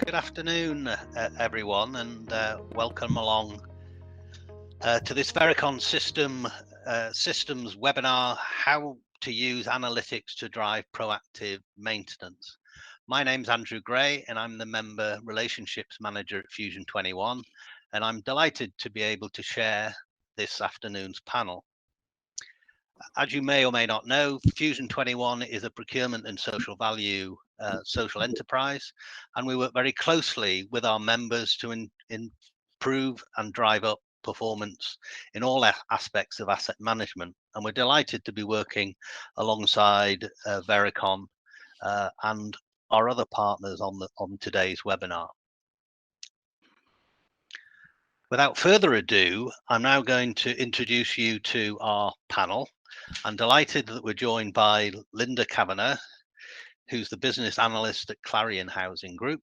Good afternoon, everyone, and welcome along to this Vericon systems webinar, how to use analytics to drive proactive maintenance. My name's Andrew Gray, and I'm the Member Relationships Manager at Fusion 21, and I'm delighted to be able to share this afternoon's panel. As you may or may not know, Fusion 21 is a procurement and social value social enterprise, and we work very closely with our members to improve and drive up performance in all aspects of asset management. And we're delighted to be working alongside Vericon and our other partners on today's webinar. Without further ado, I'm now going to introduce you to our panel. I'm delighted that we're joined by Linda Cavender, who's the business analyst at Clarion Housing Group,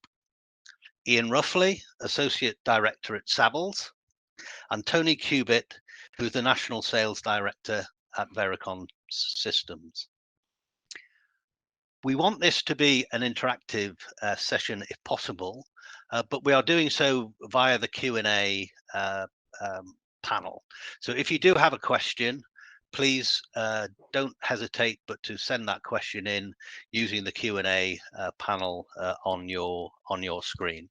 Ian Roughley, Associate Director at Savills, and Tony Cubitt, who's the National Sales Director at Vericon Systems. We want this to be an interactive session if possible, but we are doing so via the Q&A panel. So if you do have a question, please don't hesitate but to send that question in using the Q&A panel on your screen.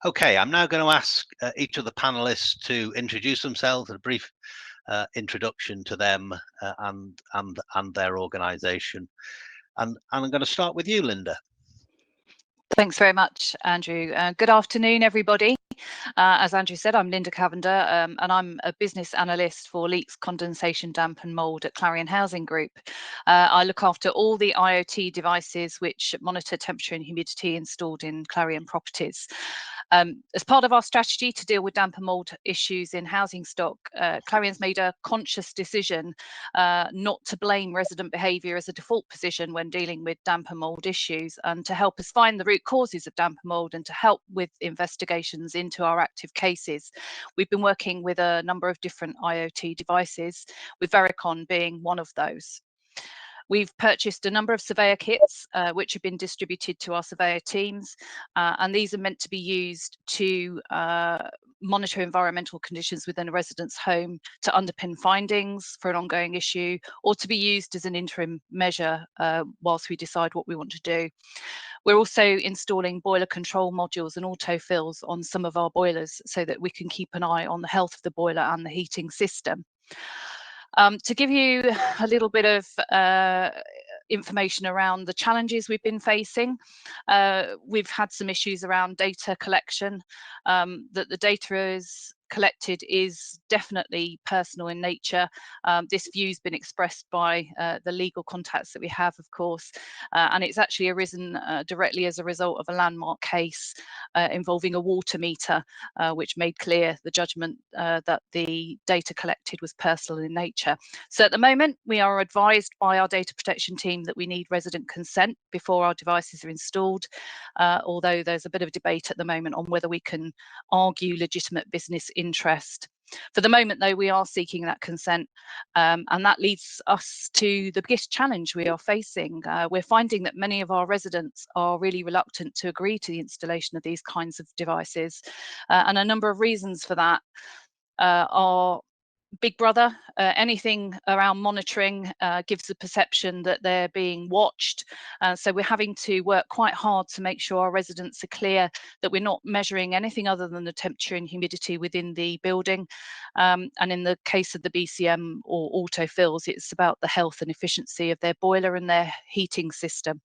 Okay, I'm now going to ask each of the panelists to introduce themselves, a brief introduction to them and their organization. And I'm going to start with you, Linda. Thanks very much, Andrew. Good afternoon, everybody. As Andrew said, I'm Linda Cavender, and I'm a business analyst for leaks, condensation, damp and mould at Clarion Housing Group. I look after all the IoT devices which monitor temperature and humidity installed in Clarion properties. As part of our strategy to deal with damp and mould issues in housing stock, Clarion's made a conscious decision not to blame resident behaviour as a default position when dealing with damp and mould issues, and to help us find the root causes of damp and mould and to help with investigations into our active cases. We've been working with a number of different IoT devices, with Vericon being one of those. We've purchased a number of surveyor kits, which have been distributed to our surveyor teams, and these are meant to be used to monitor environmental conditions within a resident's home to underpin findings for an ongoing issue, or to be used as an interim measure whilst we decide what we want to do. We're also installing boiler control modules and autofills on some of our boilers so that we can keep an eye on the health of the boiler and the heating system. To give you a little bit of information around the challenges we've been facing, we've had some issues around data collection, that the data is collected is definitely personal in nature. This view's been expressed by the legal contacts that we have, of course, and it's actually arisen directly as a result of a landmark case involving a water meter, which made clear the judgment that the data collected was personal in nature. So at the moment, we are advised by our data protection team that we need resident consent before our devices are installed, although there's a bit of debate at the moment on whether we can argue legitimate business interest. For the moment, though, we are seeking that consent, and that leads us to the biggest challenge we are facing. We're finding that many of our residents are really reluctant to agree to the installation of these kinds of devices, and a number of reasons for that are Big Brother. Anything around monitoring gives the perception that they're being watched. So we're having to work quite hard to make sure our residents are clear that we're not measuring anything other than the temperature and humidity within the building. And in the case of the BCM or autofills, it's about the health and efficiency of their boiler and their heating system.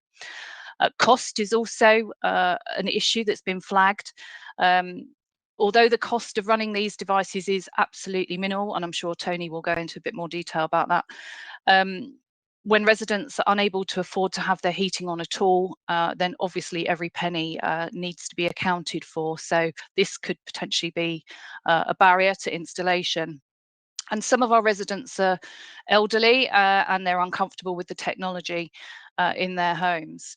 Cost is also an issue that's been flagged. Although the cost of running these devices is absolutely minimal, and I'm sure Tony will go into a bit more detail about that, when residents are unable to afford to have their heating on at all, then obviously every penny needs to be accounted for. So this could potentially be a barrier to installation. And some of our residents are elderly and they're uncomfortable with the technology in their homes.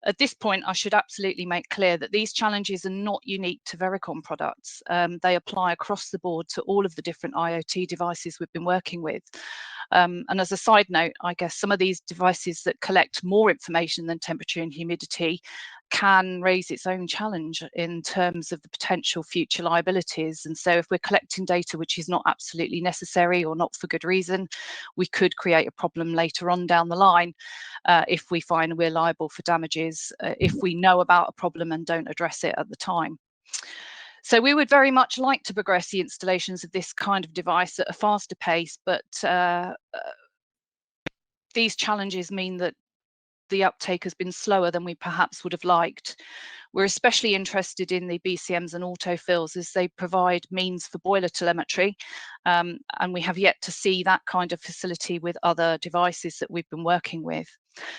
At this point, I should absolutely make clear that these challenges are not unique to Vericon products. They apply across the board to all of the different IoT devices we've been working with. And as a side note, I guess some of these devices that collect more information than temperature and humidity can raise its own challenge in terms of the potential future liabilities. And so if we're collecting data which is not absolutely necessary or not for good reason, we could create a problem later on down the line if we find we're liable for damages if we know about a problem and don't address it at the time. So we would very much like to progress the installations of this kind of device at a faster pace, but these challenges mean that the uptake has been slower than we perhaps would have liked. We're especially interested in the BCMs and autofills as they provide means for boiler telemetry, and we have yet to see that kind of facility with other devices that we've been working with.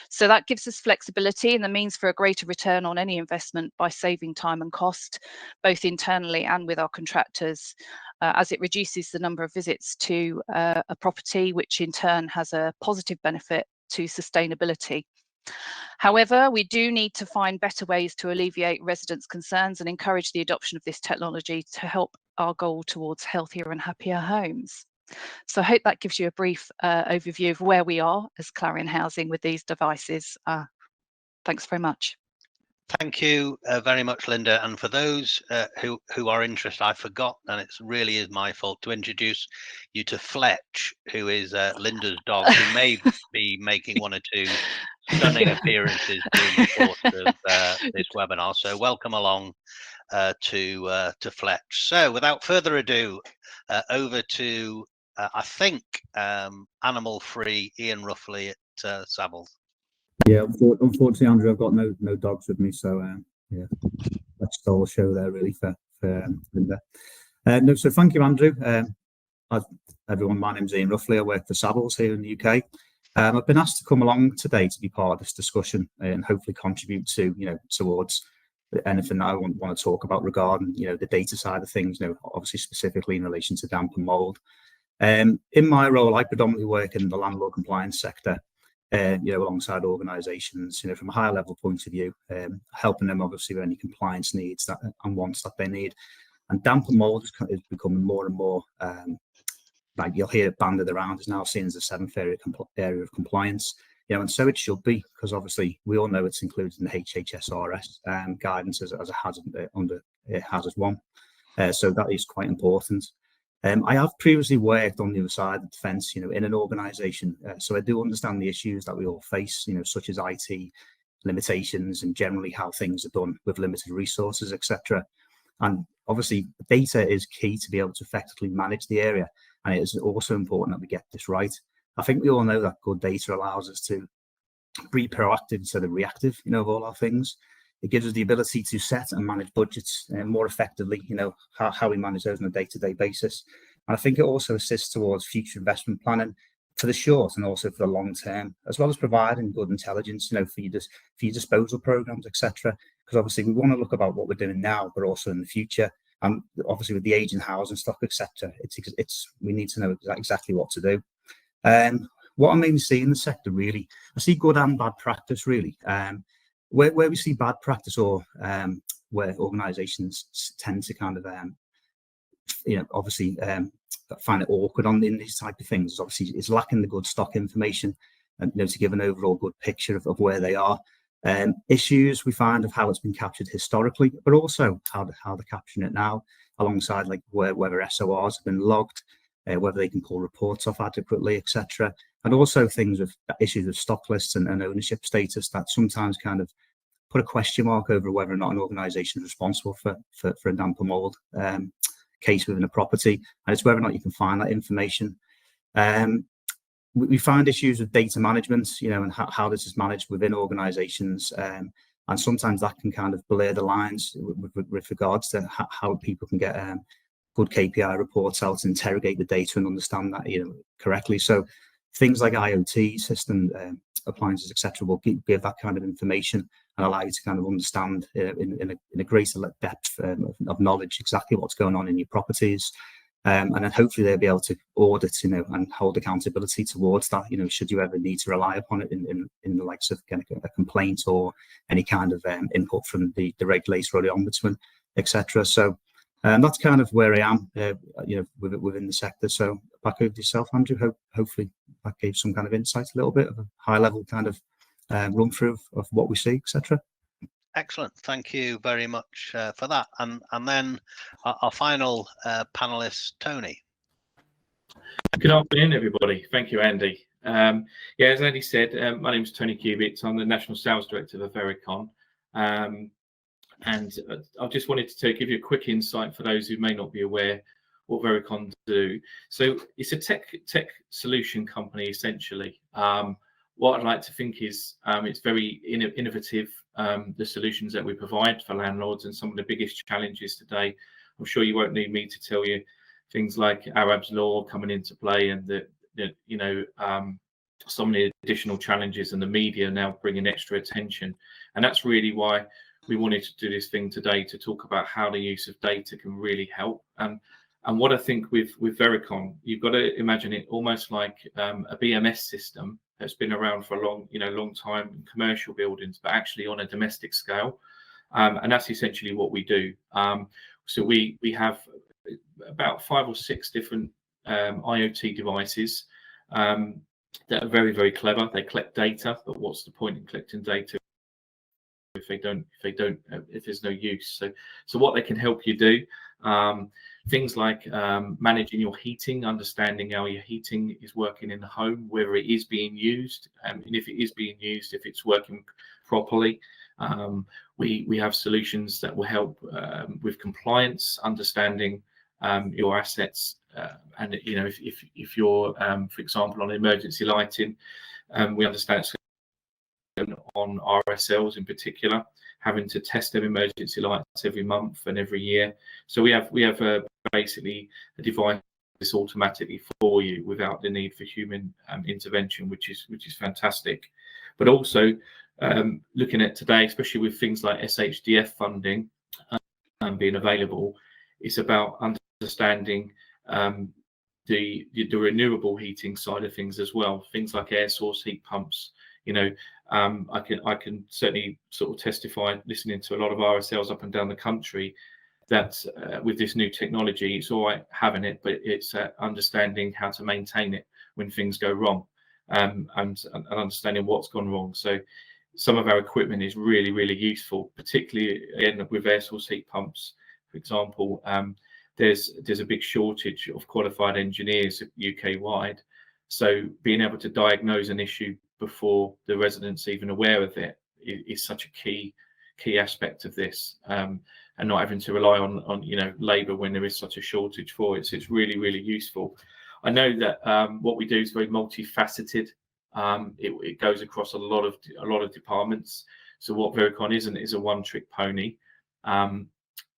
So that gives us flexibility and the means for a greater return on any investment by saving time and cost, both internally and with our contractors, as it reduces the number of visits to a property, which in turn has a positive benefit to sustainability. However, we do need to find better ways to alleviate residents' concerns and encourage the adoption of this technology to help our goal towards healthier and happier homes. So I hope that gives you a brief overview of where we are as Clarion Housing with these devices. Thanks very much. Thank you very much, Linda. And for those who are interested, I forgot, and it really is my fault, to introduce you to Fletch, who is Linda's dog, who may be making one or two stunning appearances during the course of this webinar. So welcome along to Fletch. So without further ado, over to I think animal-free Ian Roughley at Savills. Yeah, unfortunately, Andrew, I've got no dogs with me, so yeah, let's stole the show there really for Linda. No, so thank you, Andrew. Everyone, my name's Ian Roughley. I work for Savills here in the UK. I've been asked to come along today to be part of this discussion and hopefully contribute to towards anything that I want to talk about regarding the data side of things. Obviously specifically in relation to damp and mould. In my role, I predominantly work in the landlord compliance sector. Alongside organisations, from a higher level point of view, helping them obviously with any compliance needs and wants that they need. And damp and mould is becoming more and more, like you'll hear it banded around, is now seen as the 7th area of compliance. And so it should be, because obviously we all know it's included in the HHSRS guidance as a hazard under hazard 1. So that is quite important. I have previously worked on the other side of the fence, in an organisation, so I do understand the issues that we all face, such as IT limitations and generally how things are done with limited resources, etc. And obviously, data is key to be able to effectively manage the area, and it is also important that we get this right. I think we all know that good data allows us to be proactive instead of reactive, of all our things. It gives us the ability to set and manage budgets more effectively, how we manage those on a day-to-day basis. And I think it also assists towards future investment planning for the short and also for the long term, as well as providing good intelligence, for your disposal programs, etc. Because obviously we want to look about what we're doing now, but also in the future. And obviously with the aging housing stock, etc., we need to know exactly what to do. What I mainly see in the sector, really, I see good and bad practice, really. Where we see bad practice or where organisations tend to kind of, obviously find it awkward in these type of things, obviously it's lacking the good stock information and to give an overall good picture of where they are. Issues we find of how it's been captured historically, but also how they're capturing it now, alongside like whether SORs have been logged, whether they can pull reports off adequately, etc. And also things with issues of stock lists and ownership status that sometimes kind of put a question mark over whether or not an organisation is responsible for a damp and mould case within a property, and it's whether or not you can find that information. We find issues with data management, and how this is managed within organisations, and sometimes that can kind of blur the lines with regards to how people can get good KPI reports out, interrogate the data and understand that correctly. So things like IoT system appliances, etc., will give that kind of information and allow you to kind of understand in a greater depth of knowledge exactly what's going on in your properties. And then hopefully they'll be able to audit, and hold accountability towards that, should you ever need to rely upon it in the likes of a complaint or any kind of input from the regulator or the ombudsman, etc. So that's kind of where I am, within the sector. So back over to yourself, Andrew. Hopefully that gave some kind of insight, a little bit of a high level kind of run through of what we see, etc. Excellent. Thank you very much for that. And then our final panelist, Tony. Good afternoon, everybody. Thank you, Andy. Yeah, as Andy said, my name is Tony Cubitt. I'm the National Sales Director of Vericon. And I just wanted to give you a quick insight for those who may not be aware what Vericon do. So it's a tech solution company, essentially. What I'd like to think is it's very innovative, the solutions that we provide for landlords, and some of the biggest challenges today. I'm sure you won't need me to tell you things like Arab's Law coming into play, and some of the additional challenges, and the media now bringing extra attention. And that's really why we wanted to do this thing today, to talk about how the use of data can really help. And what I think with Vericon, you've got to imagine it almost like a BMS system that's been around for a long time in commercial buildings, but actually on a domestic scale. And that's essentially what we do. So we have about 5 or 6 different IoT devices that are very, very clever. They collect data, but what's the point in collecting data if there's no use? So what they can help you do, things like managing your heating, understanding how your heating is working in the home, whether it is being used, and if it is being used, if it's working properly. We have solutions that will help with compliance, understanding your assets, and if you're, for example, on emergency lighting, we understand it's on RSLs in particular, having to test them emergency lights every month and every year. So we have basically a device that's automatically for you without the need for human intervention, which is fantastic. But also looking at today, especially with things like SHDF funding being available, it's about understanding the renewable heating side of things as well. Things like air source heat pumps. I can certainly sort of testify, listening to a lot of RSLs up and down the country, that with this new technology, it's all right having it, but it's understanding how to maintain it when things go wrong, and understanding what's gone wrong. So some of our equipment is really, really useful, particularly again with air source heat pumps, for example. There's a big shortage of qualified engineers UK wide. So being able to diagnose an issue before the residents even aware of it is such a key aspect of this, and not having to rely on labour when there is such a shortage for it. So it's really, really useful. I know that what we do is very multifaceted. It goes across a lot of departments. So what Vericon isn't is a one-trick pony. And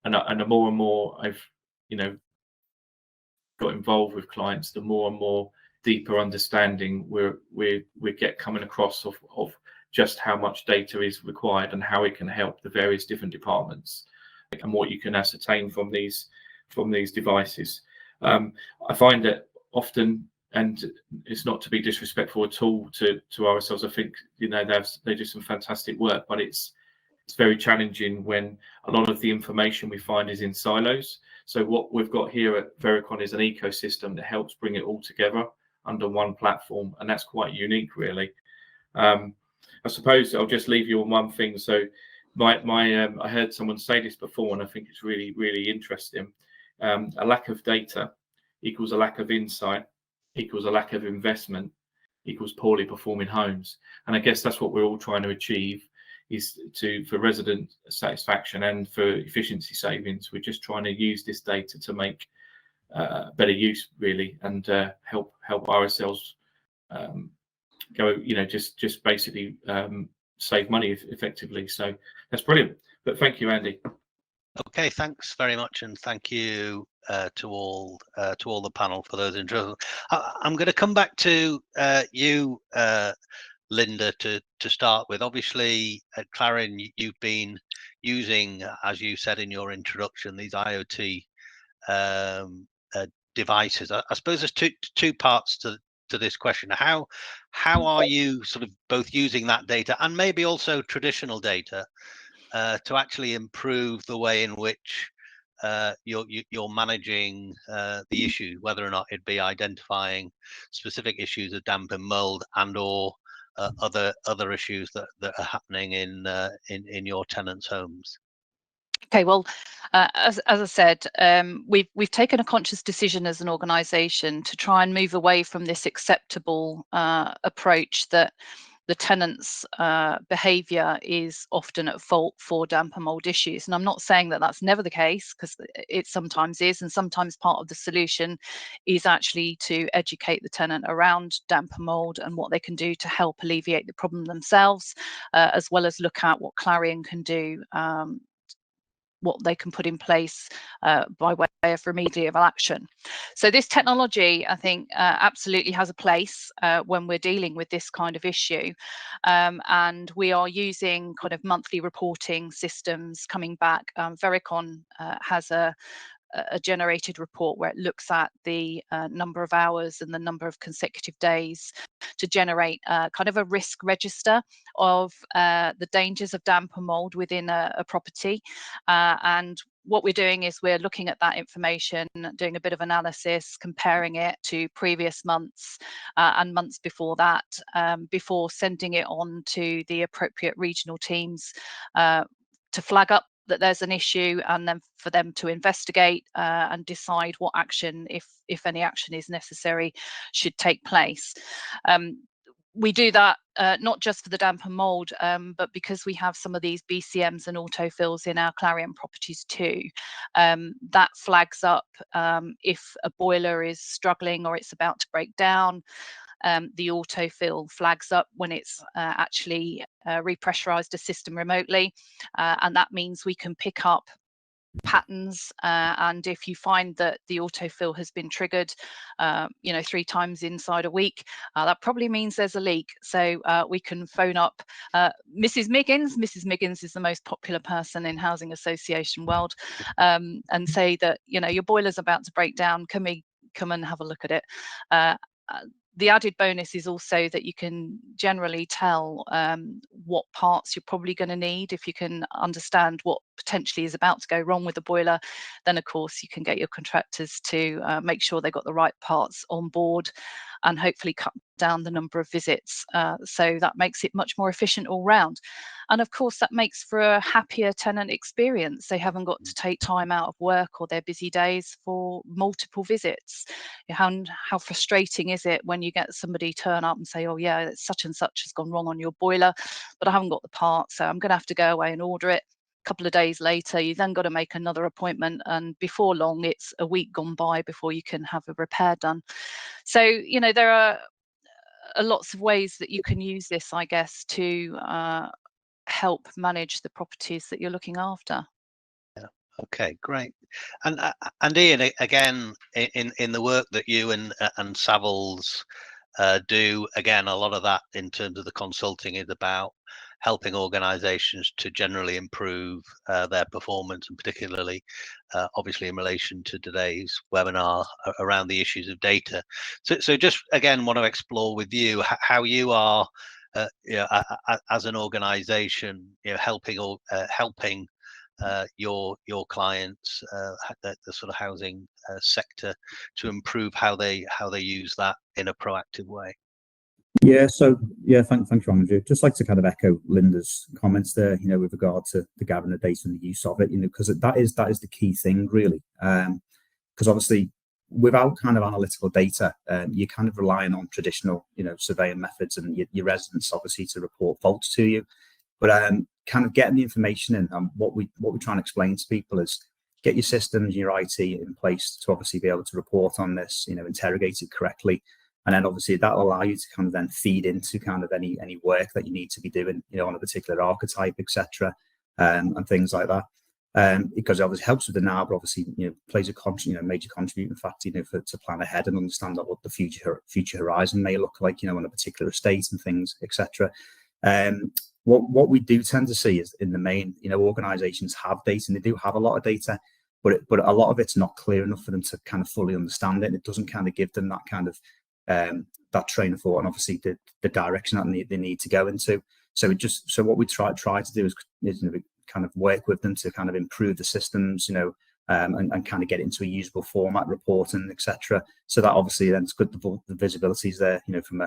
the more and more I've got involved with clients, the more and more deeper understanding we get coming across of just how much data is required and how it can help the various different departments, and what you can ascertain from these devices. I find that often, and it's not to be disrespectful at all to ourselves, I think they do some fantastic work, but it's very challenging when a lot of the information we find is in silos. So what we've got here at Vericon is an ecosystem that helps bring it all together under one platform, and that's quite unique, really. I suppose I'll just leave you on one thing. So I heard someone say this before, and I think it's really, really interesting. A lack of data equals a lack of insight, equals a lack of investment, equals poorly performing homes. And I guess that's what we're all trying to achieve, is for resident satisfaction and for efficiency savings. We're just trying to use this data to make better use, really, and help RSLs go, just basically save money effectively. So that's brilliant. But thank you, Andy. Okay, thanks very much, and thank you to all the panel for those intros. I'm going to come back to you, Linda, to start with. Obviously, at Clarion, you've been using, as you said in your introduction, these IoT devices. I suppose there's two parts to this question. How are you sort of both using that data and maybe also traditional data to actually improve the way in which you're managing the issue, whether or not it be identifying specific issues of damp and mold and or other issues that are happening in your tenants' homes? Okay, well, as I said, we've taken a conscious decision as an organisation to try and move away from this acceptable approach that the tenants' behaviour is often at fault for damp and mould issues. And I'm not saying that that's never the case, because it sometimes is, and sometimes part of the solution is actually to educate the tenant around damp and mould and what they can do to help alleviate the problem themselves, as well as look at what Clarion can do, what they can put in place by way of remedial action. So this technology, I think, absolutely has a place when we're dealing with this kind of issue. And we are using kind of monthly reporting systems coming back. Vericon has a generated report where it looks at the number of hours and the number of consecutive days to generate kind of a risk register of the dangers of damp and mould within a property. And what we're doing is we're looking at that information, doing a bit of analysis, comparing it to previous months and months before that, before sending it on to the appropriate regional teams to flag up that there's an issue, and then for them to investigate and decide what action, if any action is necessary, should take place. We do that not just for the damp and mould, but because we have some of these BCMs and autofills in our Clarion properties too. That flags up if a boiler is struggling or it's about to break down. The autofill flags up when it's actually repressurized a system remotely, and that means we can pick up patterns, and if you find that the autofill has been triggered 3 times inside a week, that probably means there's a leak. So we can phone up Mrs. Miggins. Mrs. Miggins is the most popular person in housing association world, and say that, your boiler's about to break down, can we come and have a look at it? The added bonus is also that you can generally tell what parts you're probably going to need. If you can understand what potentially is about to go wrong with the boiler, then of course you can get your contractors to make sure they've got the right parts on board, and hopefully cut down the number of visits. So that makes it much more efficient all round. And of course that makes for a happier tenant experience. They haven't got to take time out of work or their busy days for multiple visits. How frustrating is it when you get somebody turn up and say, oh yeah, such and such has gone wrong on your boiler, but I haven't got the part, so I'm going to have to go away and order it. A couple of days later, you then got to make another appointment, and before long it's a week gone by before you can have a repair done. So there are lots of ways that you can use this, I guess, to help manage the properties that you're looking after. Yeah. Okay, great. And Ian, again, in the work that you and Savills do, again, a lot of that in terms of the consulting is about helping organizations to generally improve their performance, and particularly obviously in relation to today's webinar around the issues of data. So just again want to explore with you how you are as an organization helping your clients, the sort of housing sector, to improve how they use that in a proactive way. Yeah, so thanks, Andrew. Just like to kind of echo Linda's comments there, with regard to the gathering of data and the use of it, because that is the key thing really. Because obviously without kind of analytical data, you're kind of relying on traditional, surveying methods and your residents obviously to report faults to you. But kind of getting the information in, and what we're trying to explain to people is get your systems, your IT in place to obviously be able to report on this, interrogate it correctly. And then obviously that'll allow you to kind of then feed into kind of any work that you need to be doing, on a particular archetype, etc., and things like that. Because it obviously helps with the now, but obviously plays a major contributing factor, to plan ahead and understand what the future horizon may look like, on a particular estate and things, etc. What we do tend to see is in the main, organisations have data, and they do have a lot of data, but a lot of it's not clear enough for them to kind of fully understand it. It doesn't kind of give them that kind of that train of thought and obviously the direction that they need to go into. So what we try to do is kind of work with them to kind of improve the systems, and kind of get it into a usable format, reporting, etc. So that obviously then it's good. The visibility is there, from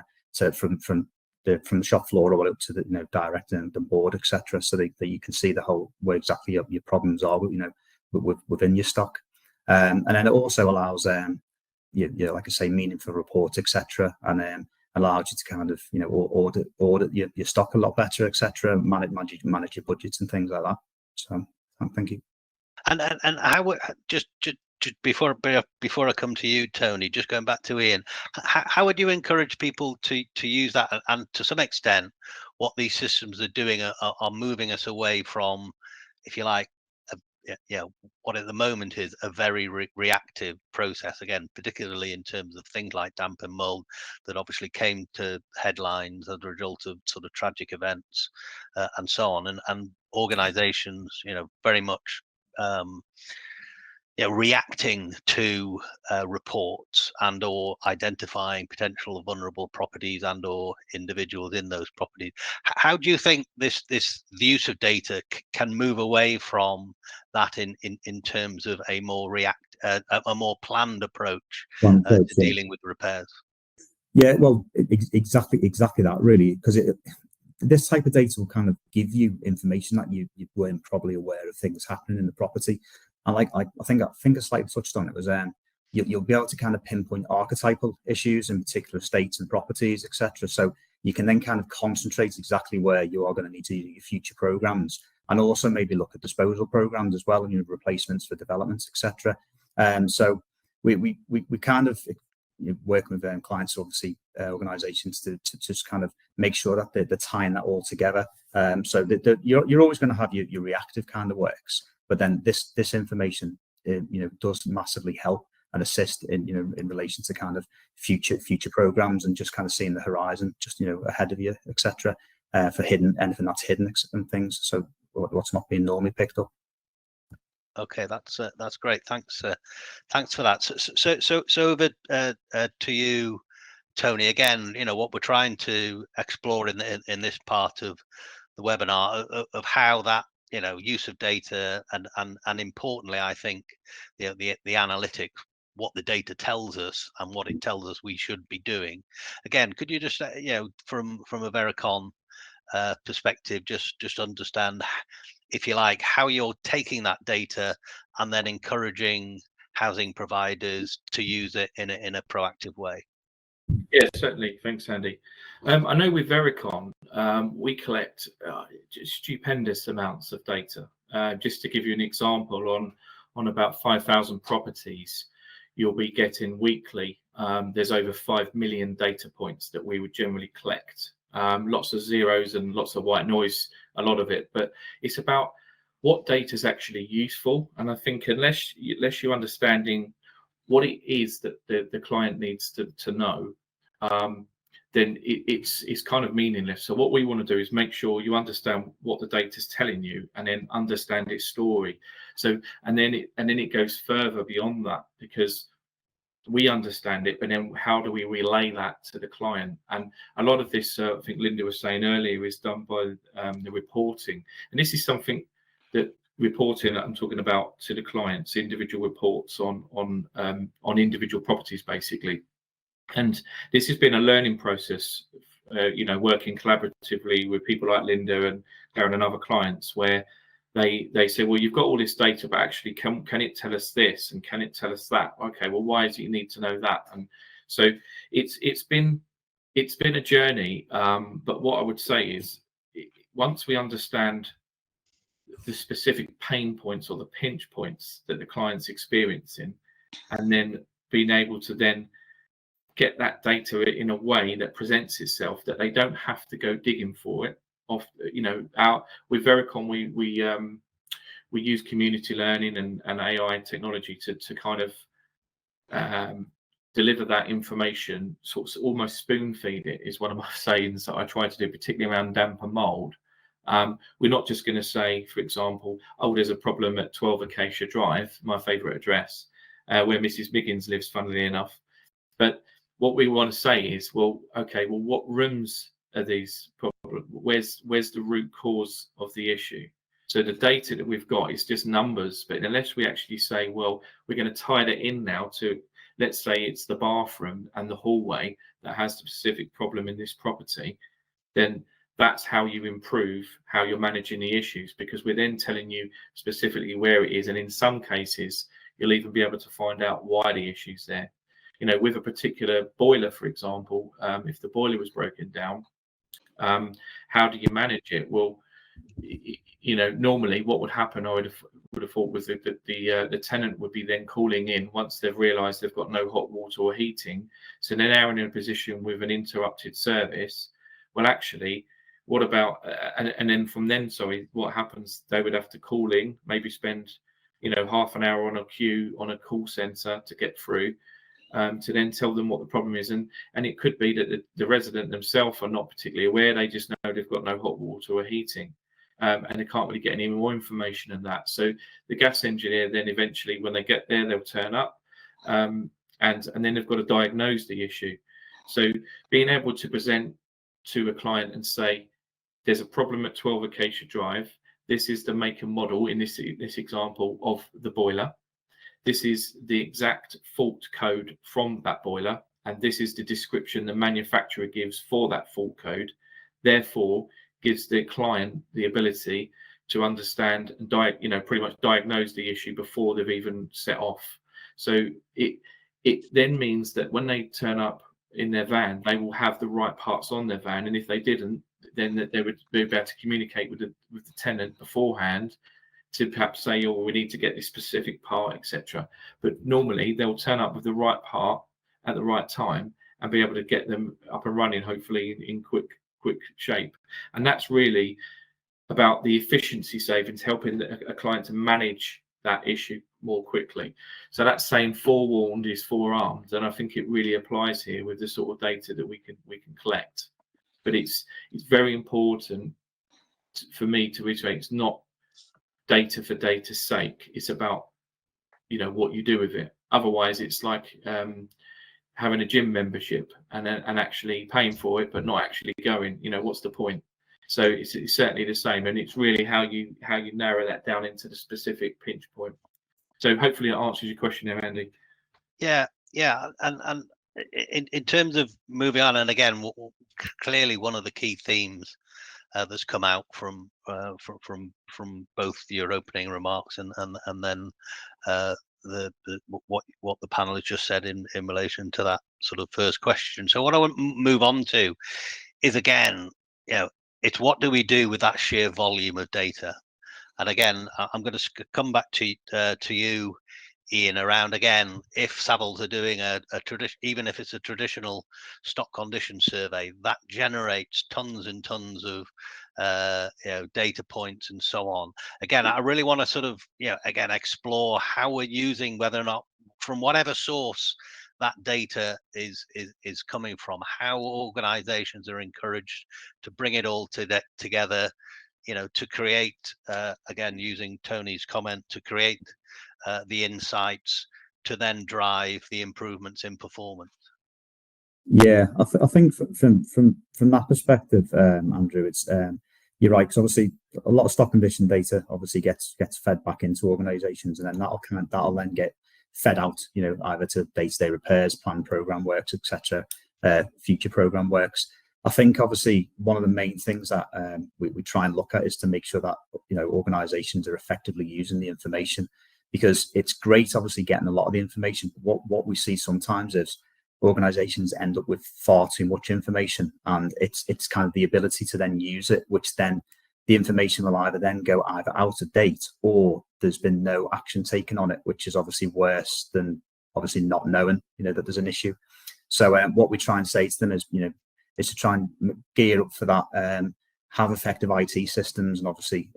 the shop floor all the way up to the director and the board, etc. So that you can see the whole where exactly your problems are, within your stock. And then it also allows like I say, meaningful reports, etc. And then allows you to kind of audit your stock a lot better, etc. Manage your budgets and things like that. So thank you. And how just before I come to you, Tony, just going back to Ian, how would you encourage people to use that? And to some extent, what these systems are doing are moving us away from, if you like, what at the moment is a very reactive process, again, particularly in terms of things like damp and mold that obviously came to headlines as a result of sort of tragic events and so on, and organizations very much reacting to reports and or identifying potential vulnerable properties and or individuals in those properties. How do you think the use of data can move away from that in terms of a more a more planned approach to dealing with repairs? Yeah, well, exactly that, really, because this type of data will kind of give you information that you weren't probably aware of things happening in the property. And I think I slightly touched on it, was you'll be able to kind of pinpoint archetypal issues in particular estates and properties, etc. So you can then kind of concentrate exactly where you are going to need to do your future programs, and also maybe look at disposal programs as well, and replacements for developments, etc. So we kind of working with clients, obviously organizations, to just kind of make sure that they're tying that all together. So that you're always going to have your reactive kind of works, but then this information does massively help and assist in in relation to kind of future programs, and just kind of seeing the horizon just ahead of you, etc. For anything that's hidden and things, so what's not being normally picked up. Okay, that's great. Thanks for that. So over to you, Tony. Again, what we're trying to explore in this part of the webinar of how that use of data and importantly, I think the analytics, what the data tells us and what it tells us we should be doing. Again, could you just from a Vericon perspective, just understand, if you like, how you're taking that data and then encouraging housing providers to use it in a proactive way? Yeah, certainly. Thanks, Andy. I know with Vericon, we collect stupendous amounts of data. Just to give you an example, on about 5,000 properties, you'll be getting weekly. There's over 5 million data points that we would generally collect. Lots of zeros and lots of white noise, a lot of it, but it's about what data is actually useful. And I think unless you're understanding what it is that the client needs to know, then it's kind of meaningless. So what we want to do is make sure you understand what the data is telling you, and then understand its story. So and then it goes further beyond that, because we understand it, but then how do we relay that to the client? And a lot of this, I think Linda was saying earlier, is done by the reporting. And this is something that reporting that I'm talking about to the clients, individual reports on individual properties, basically. And this has been a learning process, working collaboratively with people like Linda and Clarion and other clients, where they say, well, you've got all this data, but actually, can it tell us this and can it tell us that? Okay, well, why do you need to know that? And so it's been a journey. But what I would say is, once we understand the specific pain points or the pinch points that the client's experiencing, and then being able to then get that data in a way that presents itself, that they don't have to go digging for it. With Vericon, we use community learning and AI technology to kind of deliver that information, sort of almost spoon feed it, is one of my sayings that I try to do, particularly around damp and mold. We're not just going to say, for example, oh, there's a problem at 12 Acacia Drive, my favourite address, where Mrs. Miggins lives, funnily enough. But what we want to say is, well, okay, well, what rooms are these problems? Where's the root cause of the issue? So the data that we've got is just numbers, but unless we actually say, well, we're going to tie that in now to, let's say it's the bathroom and the hallway that has the specific problem in this property, then that's how you improve how you're managing the issues, because we're then telling you specifically where it is. And in some cases, you'll even be able to find out why the issue's there. You know, with a particular boiler, for example, if the boiler was broken down, how do you manage it? Well, you know, normally what would happen, I would have thought, was that the tenant would be then calling in once they've realised they've got no hot water or heating. So they're now in a position with an interrupted service. Well, actually, what about, and then from then, sorry, what happens? They would have to call in, maybe spend, you know, half an hour on a queue on a call centre to get through, to then tell them what the problem is. And it could be that the resident themselves are not particularly aware. They just know they've got no hot water or heating. And they can't really get any more information than that. So the gas engineer then eventually, when they get there, they'll turn up, and then they've got to diagnose the issue. So being able to present to a client and say, there's a problem at 12 Acacia Drive. This is the make and model in this example of the boiler. This is the exact fault code from that boiler, and this is the description the manufacturer gives for that fault code. Therefore, gives the client the ability to understand and pretty much diagnose the issue before they've even set off. So it then means that when they turn up in their van, they will have the right parts on their van, and if they didn't, then they would be able to communicate with the tenant beforehand to perhaps say, oh, we need to get this specific part, etc. But normally they'll turn up with the right part at the right time and be able to get them up and running, hopefully in quick shape. And that's really about the efficiency savings, helping a client to manage that issue more quickly. So that saying forewarned is forearmed, and I think it really applies here with the sort of data that we can collect. But it's very important for me to reiterate, it's not data for data's sake. It's about, you know, what you do with it. Otherwise, it's like having a gym membership and actually paying for it, but not actually going. You know, what's the point? So it's certainly the same, and it's really how you narrow that down into the specific pinch point. So hopefully it answers your question there, Andy. Yeah, and in terms of moving on, and again, clearly one of the key themes that's come out from both your opening remarks and then what the panel has just said in relation to that sort of first question. So what I want to move on to is, again, you know, it's what do we do with that sheer volume of data? And again, I'm going to come back to you, Ian, around, again, if Savills are doing a tradition, even if it's a traditional stock condition survey, that generates tons and tons of data points and so on. Again, I really want to sort of, again, explore how we're using, whether or not, from whatever source that data is coming from, how organizations are encouraged to bring it all together, to create, again, using Tony's comment, to create the insights to then drive the improvements in performance. Yeah, I think from that perspective, Andrew, it's you're right, because obviously a lot of stock condition data obviously gets fed back into organizations, and then that'll then get fed out, either to day-to-day repairs, planned program works, etc., future program works. I think obviously one of the main things that we try and look at is to make sure that organizations are effectively using the information, because it's great obviously getting a lot of the information. What we see sometimes is organizations end up with far too much information, and it's kind of the ability to then use it, which then the information will either out of date, or there's been no action taken on it, which is obviously worse than obviously not knowing that there's an issue. So what we try and say to them is is to try and gear up for that, have effective IT systems, and obviously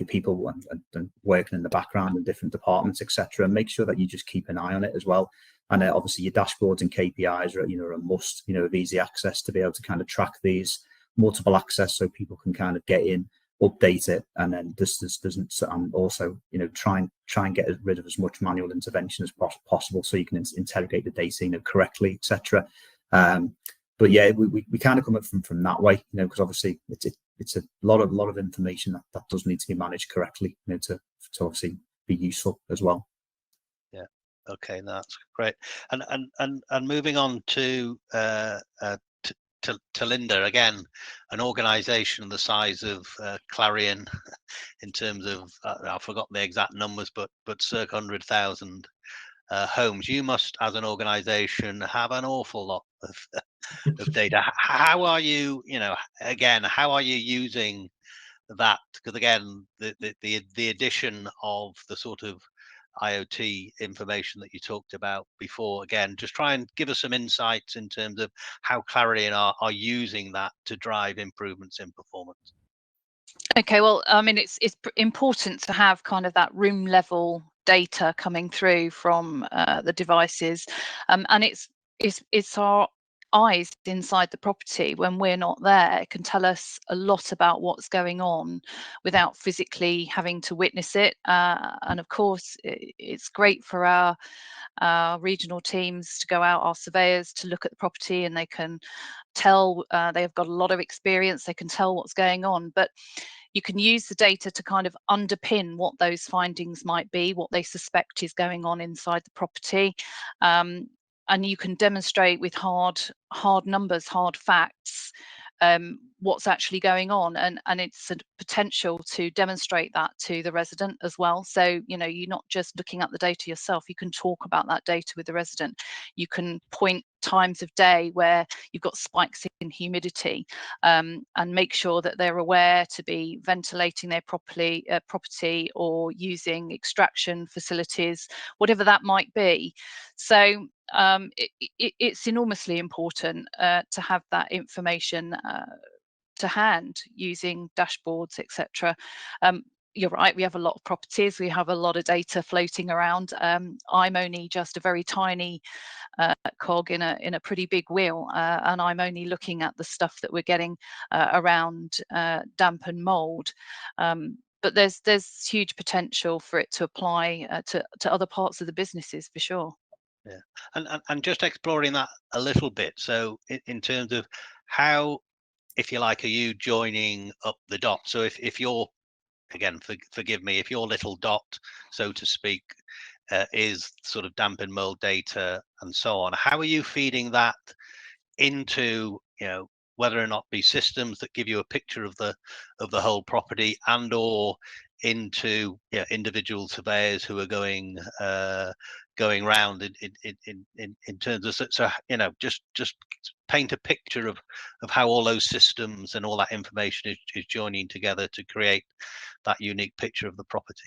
people and working in the background in different departments, etc. Make sure that you just keep an eye on it as well. And obviously your dashboards and KPIs are a must, of easy access to be able to kind of track these, multiple access, so people can kind of get in, update it, and then this doesn't, and also try and get rid of as much manual intervention as possible, so you can interrogate the data correctly, etc. But yeah, we kind of come up from that way, because obviously it's a lot of information that does need to be managed correctly, you know, to obviously be useful as well. Yeah. Okay, that's great. And moving on to Linda, again, an organisation the size of Clarion, in terms of I've forgotten the exact numbers, but circa 100,000 homes. You must, as an organisation, have an awful lot of data. How are you? You know, again, how are you using that? Because again, the addition of the sort of IoT information that you talked about before, again, just try and give us some insights in terms of how Clarion are using that to drive improvements in performance. Okay, well, I mean, it's important to have kind of that room level data coming through from the devices, and it's our eyes inside the property when we're not there. It can tell us a lot about what's going on without physically having to witness it. And of course, it's great for our regional teams to go out, our surveyors to look at the property, and they can tell, they've got a lot of experience, they can tell what's going on. But you can use the data to kind of underpin what those findings might be, what they suspect is going on inside the property. And you can demonstrate with hard numbers, hard facts, what's actually going on, and it's a potential to demonstrate that to the resident as well. So, you know, you're not just looking at the data yourself, you can talk about that data with the resident. You can point times of day where you've got spikes in humidity, and make sure that they're aware to be ventilating their property or using extraction facilities, whatever that might be. So it's enormously important to have that information to hand using dashboards, etc. You're right, we have a lot of properties, we have a lot of data floating around. I'm only just a very tiny cog in a pretty big wheel, and I'm only looking at the stuff that we're getting around damp and mold. But there's huge potential for it to apply to other parts of the businesses for sure. Yeah, and just exploring that a little bit. So in terms of how, if you like, are you joining up the dots? So if you're, again, forgive me, if your little dot, so to speak, is sort of damp and mold data and so on, how are you feeding that into, you know, whether or not be systems that give you a picture of the whole property, and or into, you know, individual surveyors who are going round in terms of, so you know, just paint a picture of how all those systems and all that information is joining together to create that unique picture of the property.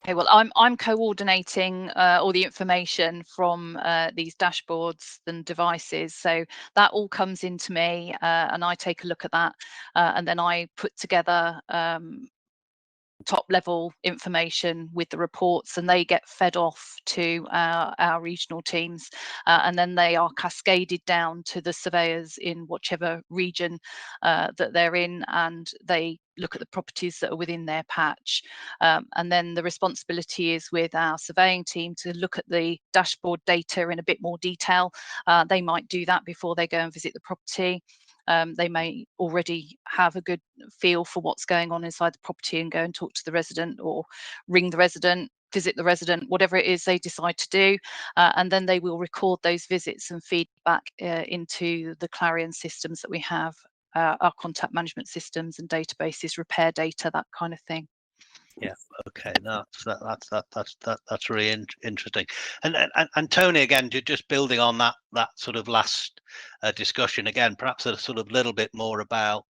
Okay, well, I'm coordinating all the information from these dashboards and devices, so that all comes into me, and I take a look at that, and then I put together top level information with the reports, and they get fed off to our regional teams, and then they are cascaded down to the surveyors in whichever region that they're in, and they look at the properties that are within their patch, and then the responsibility is with our surveying team to look at the dashboard data in a bit more detail. They might do that before they go and visit the property. They may already have a good feel for what's going on inside the property and go and talk to the resident, or ring the resident, visit the resident, whatever it is they decide to do, and then they will record those visits and feed back into the Clarion systems that we have, our contact management systems and databases, repair data, that kind of thing. Yeah. Okay. That's really interesting. And Tony, again, just building on that sort of last discussion, again, perhaps a sort of little bit more about,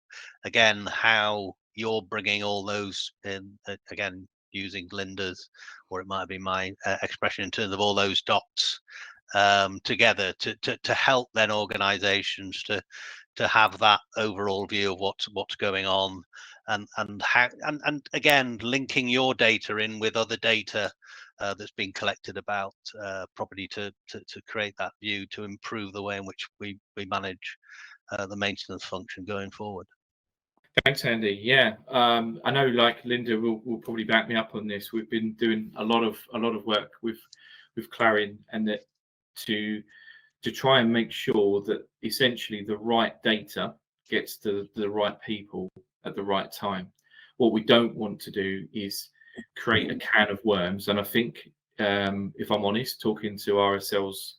again, how you're bringing all those in, again, using Linda's, or it might be my expression, in terms of all those dots together to help then organizations to have that overall view of what's going on, and how, and again, linking your data in with other data that's been collected about property to create that view to improve the way in which we manage the maintenance function going forward. Thanks, Andy. Yeah, I know, like Linda will probably back me up on this. We've been doing a lot of work with Clarion, and that to try and make sure that essentially the right data gets to the right people at the right time. What we don't want to do is create a can of worms. And I think, if I'm honest, talking to RSLs,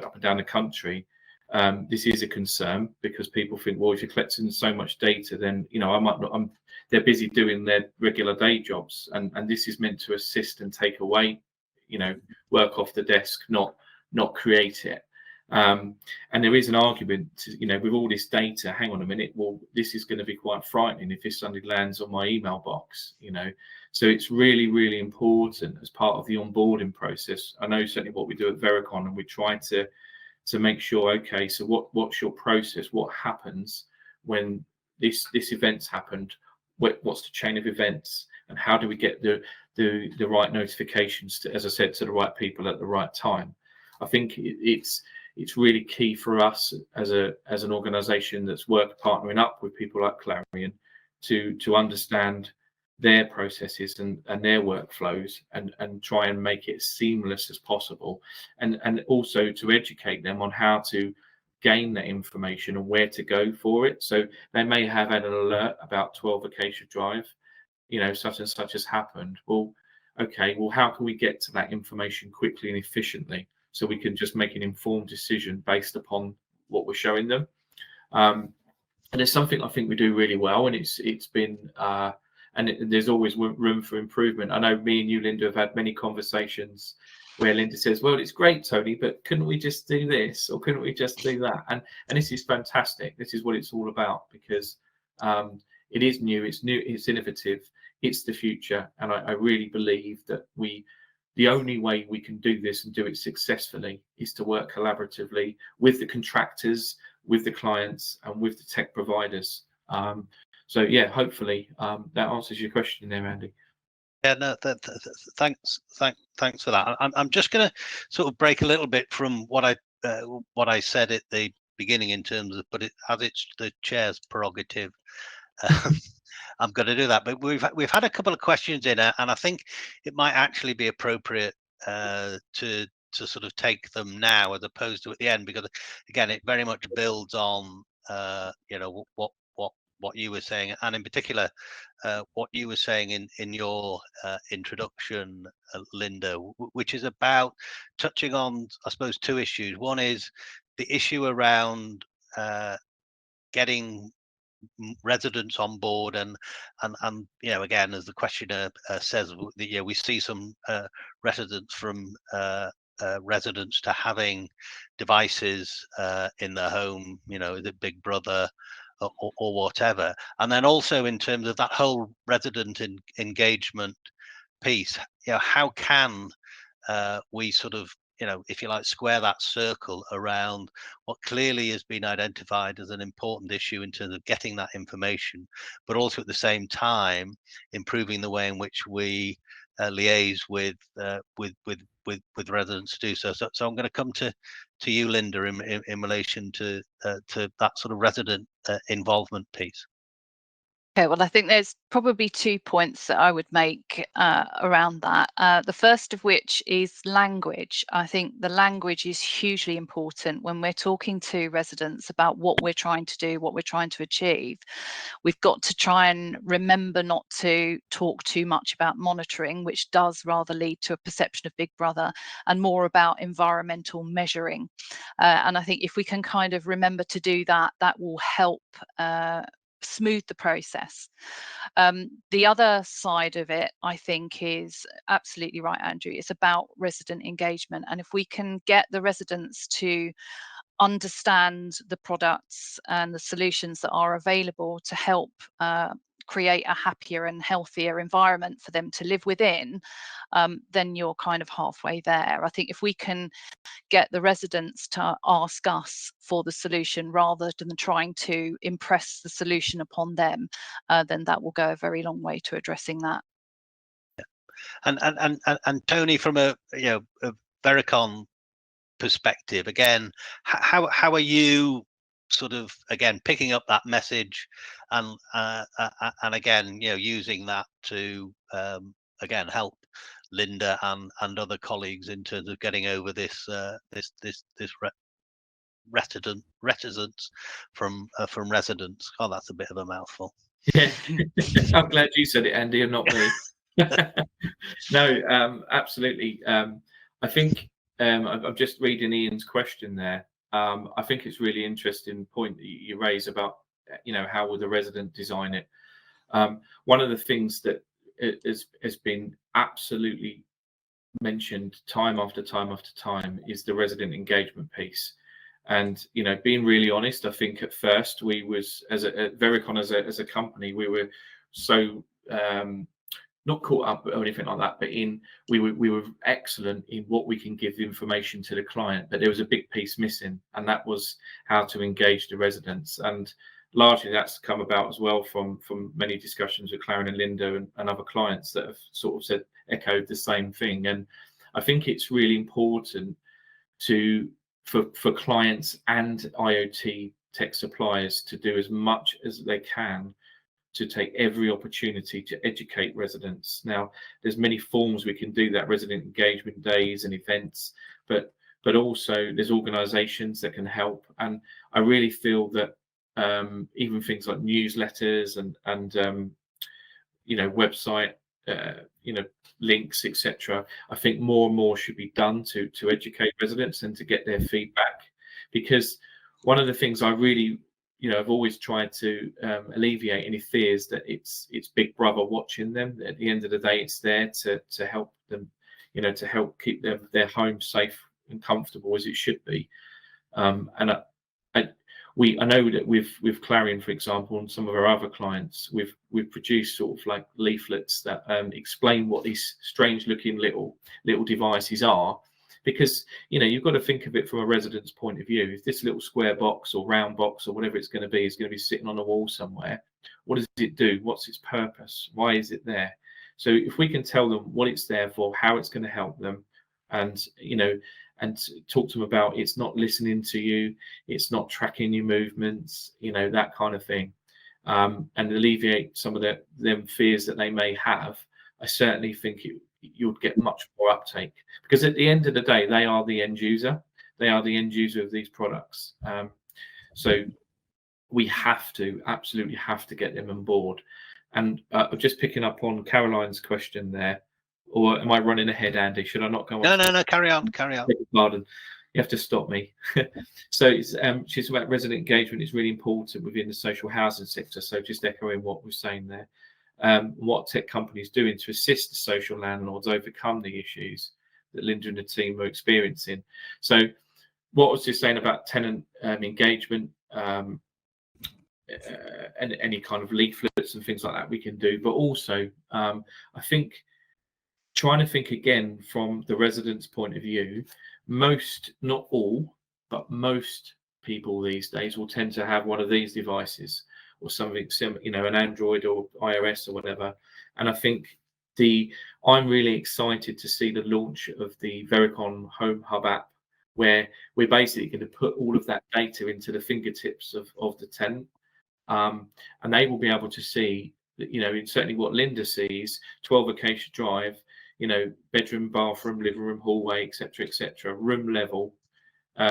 up and down the country, this is a concern, because people think, well, if you're collecting so much data, then I might not. They're busy doing their regular day jobs, and this is meant to assist and take away, work off the desk, not create it. And there is an argument to, with all this data, hang on a minute, well, this is going to be quite frightening if this suddenly lands on my email box, So it's really, really important as part of the onboarding process. I know certainly what we do at Vericon, and we try to make sure, okay, so what's your process? What happens when this event's happened? What's the chain of events, and how do we get the right notifications to, as I said, to the right people at the right time? I think it's really key for us as an organisation that's partnering up with people like Clarion to understand their processes and their workflows, and try and make it as seamless as possible, and also to educate them on how to gain that information and where to go for it. So they may have an alert about 12 Acacia Drive, such and such has happened. Well, okay, well, how can we get to that information quickly and efficiently, so we can just make an informed decision based upon what we're showing them? And there's something I think we do really well, and it's been there's always room for improvement. I know me and you, Linda, have had many conversations where Linda says, well, it's great, Tony, but couldn't we just do this, or couldn't we just do that? And this is fantastic. This is what it's all about, because it is new, it's innovative, it's the future. And I really believe that the only way we can do this and do it successfully is to work collaboratively with the contractors, with the clients, and with the tech providers. So yeah, hopefully that answers your question there, Andy. Yeah, no, thanks for that. I'm just going to sort of break a little bit from what I said at the beginning in terms of, but as it's the chair's prerogative, I'm going to do that. But we've had a couple of questions in, and I think it might actually be appropriate to sort of take them now as opposed to at the end, because again, it very much builds on what you were saying, and in particular what you were saying in your introduction, Linda, which is about touching on, I suppose, two issues. One is the issue around getting residents on board, and again, as the questioner says, we see some residents from residents to having devices in their home, the Big Brother or whatever. And then also in terms of that whole resident engagement piece, how can we sort of, if you like, square that circle around what clearly has been identified as an important issue in terms of getting that information, but also at the same time improving the way in which we liaise with residents to do so. So I'm going to come to you, Linda, in relation to that sort of resident involvement piece. Okay, well, I think there's probably 2 points that I would make around that. The first of which is language. I think the language is hugely important when we're talking to residents about what we're trying to do, what we're trying to achieve. We've got to try and remember not to talk too much about monitoring, which does rather lead to a perception of Big Brother, and more about environmental measuring. And I think if we can kind of remember to do that, that will help smooth the process. The other side of it, I think, is absolutely right, Andrew. It's about resident engagement. And if we can get the residents to understand the products and the solutions that are available to help create a happier and healthier environment for them to live within, then you're kind of halfway there. I think if we can get the residents to ask us for the solution rather than trying to impress the solution upon them, then that will go a very long way to addressing that. And Tony, from a Vericon perspective, again, how are you sort of again picking up that message and again using that to again help Linda and other colleagues in terms of getting over this reticence from residents? Oh, that's a bit of a mouthful. Yeah, I'm glad you said it, Andy, and not me. No, absolutely. I think I'm just reading Ian's question there. I think it's really interesting point that you raise about, how will the resident design it. One of the things that has been absolutely mentioned time after time after time is the resident engagement piece. And being really honest, I think at first we was at Vericon as a company, we were so not caught up or anything like that, but we were excellent in what we can give information to the client, but there was a big piece missing, and that was how to engage the residents. And largely that's come about as well from many discussions with Clarion and Linda and other clients that have sort of echoed the same thing. And I think it's really important for clients and IoT tech suppliers to do as much as they can to take every opportunity to educate residents. Now, there's many forms we can do that, resident engagement days and events, but also there's organisations that can help. And I really feel that even things like newsletters and website links, etc. I think more and more should be done to educate residents and to get their feedback, because one of the things I really I've always tried to alleviate any fears that it's Big Brother watching them. At the end of the day, it's there to help them, to help keep their home safe and comfortable as it should be. And I know that with Clarion, for example, and some of our other clients, we've produced sort of like leaflets that explain what these strange looking little devices are. Because you've got to think of it from a resident's point of view. If this little square box or round box or whatever it's going to be is going to be sitting on a wall somewhere, what does it do? What's its purpose? Why is it there? So if we can tell them what it's there for, how it's going to help them, and and talk to them about it's not listening to you, it's not tracking your movements, that kind of thing, and alleviate some of them fears that they may have, I certainly think you'd get much more uptake, because at the end of the day, they are the end user. They are the end user of these products. So we absolutely have to get them on board. And I'm just picking up on Caroline's question there, or am I running ahead, Andy? Should I not go on? No, carry on. Pardon. You have to stop me. So she's about resident engagement is really important within the social housing sector. So just echoing what we're saying there. What tech companies doing to assist the social landlords overcome the issues that Linda and the team are experiencing. So what I was just saying about tenant engagement, and any kind of leaflets and things like that we can do, but also I think trying to think again from the residents' point of view, most, not all, but most people these days will tend to have one of these devices or something similar, an Android or iOS or whatever. And I think I'm really excited to see the launch of the Vericon Home Hub app, where we're basically going to put all of that data into the fingertips of the tenant, and they will be able to see that, certainly what Linda sees, 12 Acacia Drive, bedroom, bathroom, living room, hallway, etc., room level,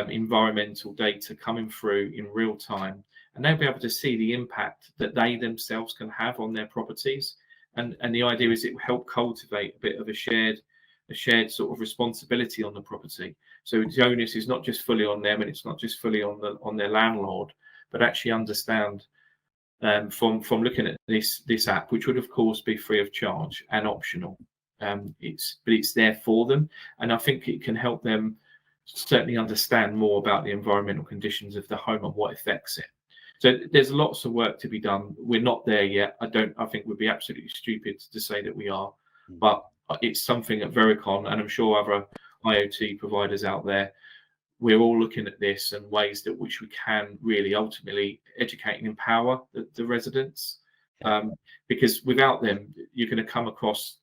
environmental data coming through in real time. And they'll be able to see the impact that they themselves can have on their properties. And the idea is it will help cultivate a bit of a shared sort of responsibility on the property. So the onus is not just fully on them, and it's not just fully on their landlord, but actually understand from looking at this app, which would of course be free of charge and optional. It's there for them, and I think it can help them certainly understand more about the environmental conditions of the home and what affects it. So there's lots of work to be done. We're not there yet. I think we'd be absolutely stupid to say that we are, but it's something at Vericon, and I'm sure other IoT providers out there, we're all looking at this and ways that which we can really ultimately educate and empower the residents, because without them, you're going to come across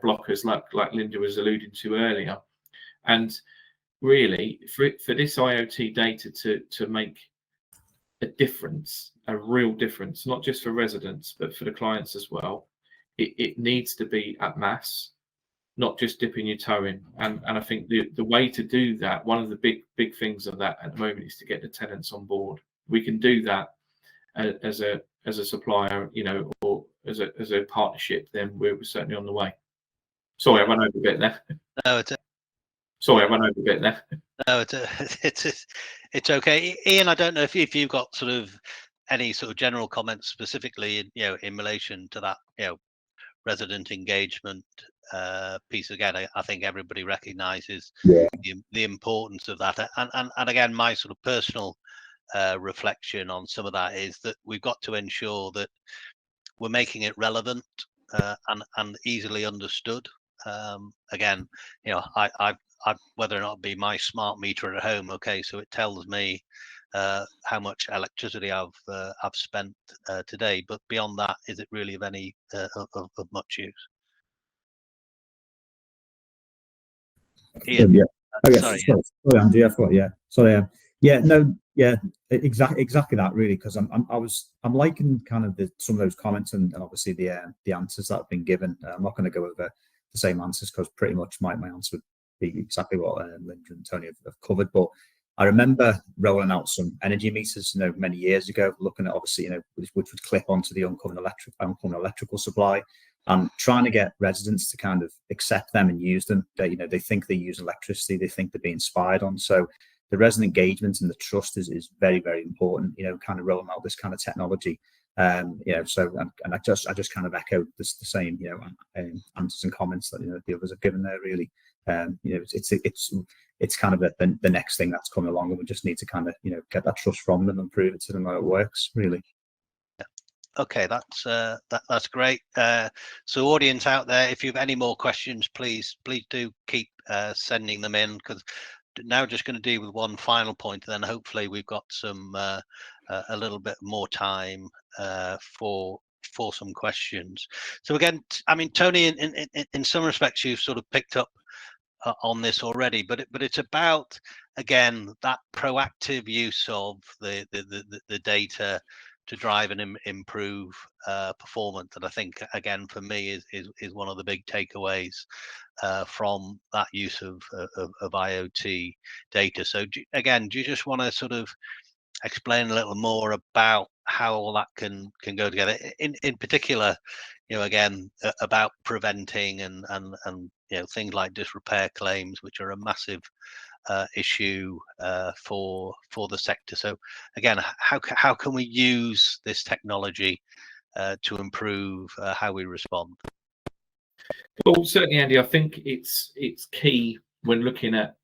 blockers like Linda was alluding to earlier. And really, for this IoT data to make a difference, a real difference, not just for residents, but for the clients as well, it needs to be at mass, not just dipping your toe in. And I think the way to do that, one of the big things of that at the moment is to get the tenants on board. We can do that as a supplier, as a partnership, then we're certainly on the way. Sorry, I ran over a bit there. No, Sorry, I ran over a bit there. No, it's okay. Ian, I don't know if you've got sort of any sort of general comments specifically in relation to that resident engagement piece. Again, I think everybody recognises the importance of that, and again, my sort of personal reflection on some of that is that we've got to ensure that we're making it relevant and easily understood. Again, I whether or not it be my smart meter at home, okay, so it tells me how much electricity I've spent today, but beyond that, is it really of any of much use? Ian, Yeah. Oh, yes. sorry, sorry, Andy. I thought, yeah. Sorry. Yeah. No. Yeah. Exactly that. Really, because I'm liking kind of some of those comments and obviously the answers that have been given. I'm not going to go over the same answers because pretty much my answer would be exactly what Linda and Tony have covered. But I remember rolling out some energy meters, many years ago, looking at obviously, which would clip onto the oncoming electrical supply, and trying to get residents to kind of accept them and use them. They think they use electricity, they think they're being spied on. So the resident engagement and the trust is very, very important. Kind of rolling out this kind of technology. So and I just kind of echoed the same, answers and comments that the others have given there. Really, it's kind of the next thing that's coming along, and we just need to kind of get that trust from them and prove it to them that it works. Really. Okay, that's great. So audience out there, if you have any more questions, please do keep sending them in, because now just going to deal with one final point, and then hopefully we've got some a little bit more time for some questions. So again, I mean, Tony, in some respects, you've sort of picked up on this already, but it's about, again, that proactive use of the data to drive and improve performance. And I think, again, for me, is one of the big takeaways from that use of IoT data. So again, do you just want to sort of explain a little more about how all that can go together? In particular, again, about preventing and things like disrepair claims, which are a massive issue for the sector. So again, how can we use this technology to improve how we respond? Well, certainly, Andy, I think it's key when looking at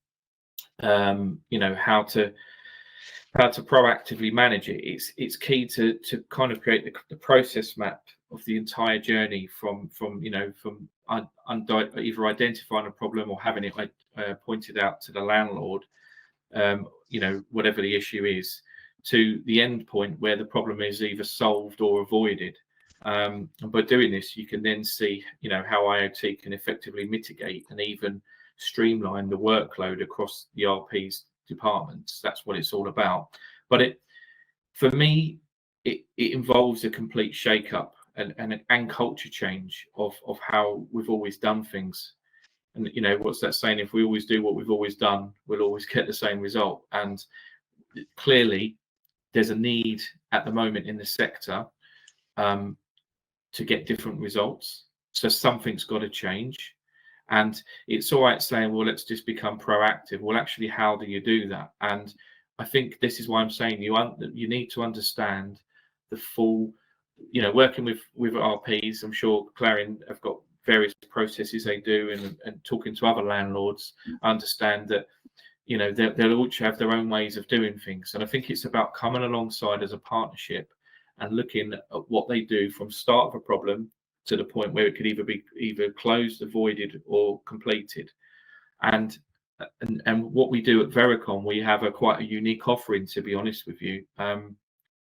how to proactively manage it. It's key to kind of create the process map of the entire journey from either identifying a problem or having it pointed out to the landlord, whatever the issue is, to the end point where the problem is either solved or avoided. And by doing this, you can then see, how IoT can effectively mitigate and even streamline the workload across the RP's departments. That's what it's all about. But for me, it involves a complete shake-up and culture change of how we've always done things. And what's that saying? If we always do what we've always done, we'll always get the same result. And clearly, there's a need at the moment in the sector to get different results. So something's got to change. And it's all right saying, well, let's just become proactive. Well, actually, how do you do that? And I think this is why I'm saying you need to understand the full, working with RPs. I'm sure Clarion have got various processes they do, and talking to other landlords, understand that they'll each have their own ways of doing things. And I think it's about coming alongside as a partnership and looking at what they do from start of a problem to the point where it could either be closed, avoided, or completed. And what we do at Vericon, we have quite a unique offering, to be honest with you,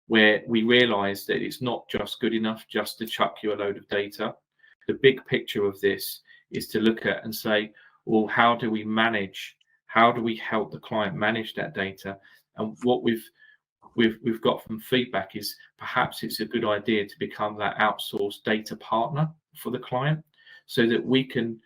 where we realise that it's not just good enough just to chuck you a load of data. The big picture of this is to look at and say, well, how do we help the client manage that data? And what we've got from feedback is perhaps it's a good idea to become that outsourced data partner for the client, so that we can,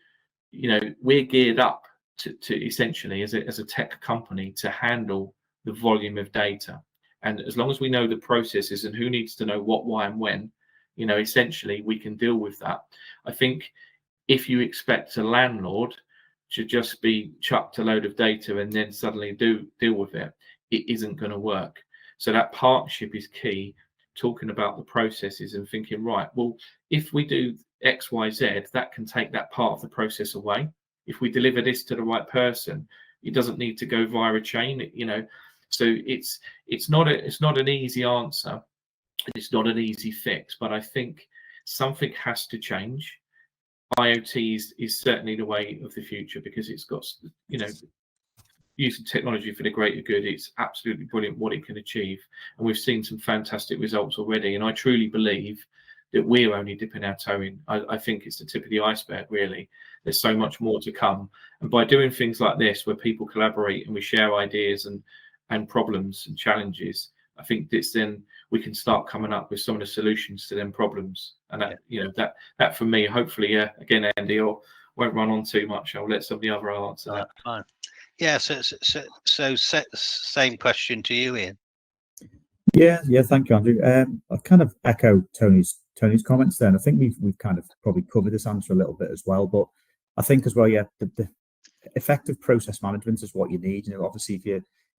we're geared up to essentially as a tech company to handle the volume of data. And as long as we know the processes and who needs to know what, why, and when, You know, essentially, we can deal with that. I think if you expect a landlord to just be chucked a load of data and then suddenly deal with it, it isn't going to work. So that partnership is key, talking about the processes and thinking, right, well, if we do X, Y, Z, that can take that part of the process away. If we deliver this to the right person, it doesn't need to go via a chain, you know. So it's not an easy answer. It's not an easy fix, but I think something has to change. IoT is certainly the way of the future, because it's got, you know, using technology for the greater good. It's absolutely brilliant what it can achieve, and we've seen some fantastic results already. And I truly believe that we're only dipping our toe in. I think it's the tip of the iceberg, really. There's so much more to come, and by doing things like this, where people collaborate and we share ideas and problems and challenges, I think it's then we can start coming up with some of the solutions to them problems. And that, you know, that for me, hopefully, again, Andy, I won't run on too much. I'll let somebody other answer that. Fine. Yeah. So same question to you, Ian. Yeah. Thank you, Andrew. I've kind of echoed Tony's comments there, and I think we've kind of probably covered this answer a little bit as well. But I think as well, yeah, the effective process management is what you need. You know, obviously,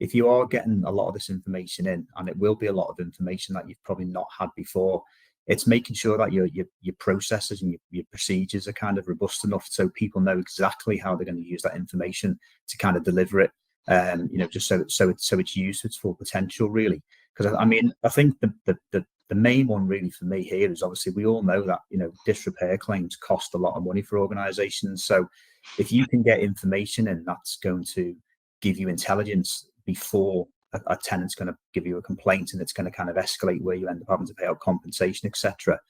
if you are getting a lot of this information in, and it will be a lot of information that you've probably not had before, it's making sure that your processes and your procedures are kind of robust enough so people know exactly how they're going to use that information to kind of deliver it, you know, just so it's used to its full potential, really. Because I mean, I think the main one really for me here is, obviously we all know that, you know, disrepair claims cost a lot of money for organizations. So if you can get information in that's going to give you intelligence before a tenant's going to give you a complaint, and it's going to kind of escalate where you end up having to pay out compensation, etc.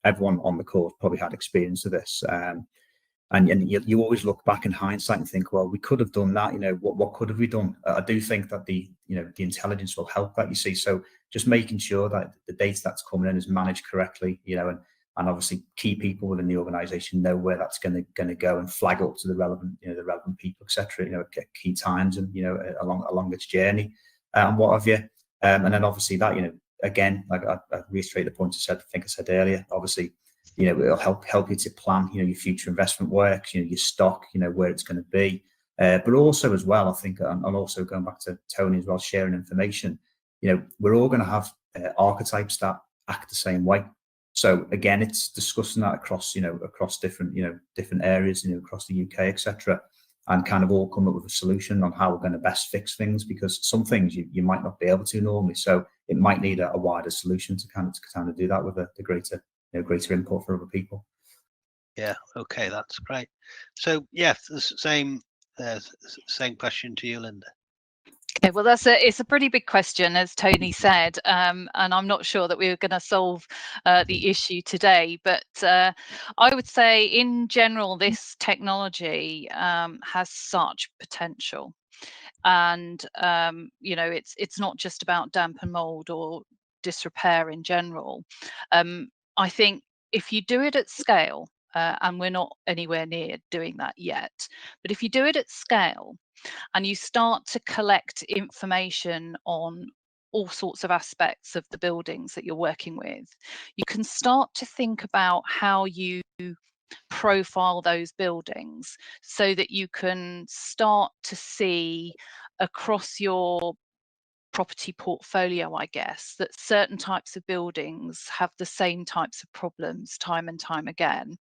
Everyone on the call probably had experience of this, and you always look back in hindsight and think, well, we could have done that. You know, what could have we done? I do think that the intelligence will help that, you see. So just making sure that the data that's coming in is managed correctly, you know, and obviously key people within the organisation know where that's going to go, and flag up to the relevant people, etc. You know, at key times, and, you know, along its journey, and what have you. And then obviously that, you know, again, like I reiterate the point I said earlier. Obviously, you know, it'll help you to plan, you know, your future investment works, you know, your stock, you know, where it's going to be. But also as well, I think, and also going back to Tony as well, sharing information. You know, we're all going to have archetypes that act the same way. So again, it's discussing that across different areas, you know, across the UK, etc., and kind of all come up with a solution on how we're going to best fix things, because some things you might not be able to normally. So it might need a wider solution to kind of do that with the greater input for other people. Yeah. Okay, that's great. So yeah, the same question to you, Linda. Okay, well, it's a pretty big question, as Tony said, and I'm not sure that we're going to solve the issue today. But I would say, in general, this technology has such potential, and you know, it's not just about damp and mold or disrepair in general. I think if you do it at scale, and we're not anywhere near doing that yet, but if you do it at scale, and you start to collect information on all sorts of aspects of the buildings that you're working with, you can start to think about how you profile those buildings, so that you can start to see across your property portfolio, I guess, that certain types of buildings have the same types of problems time and time again.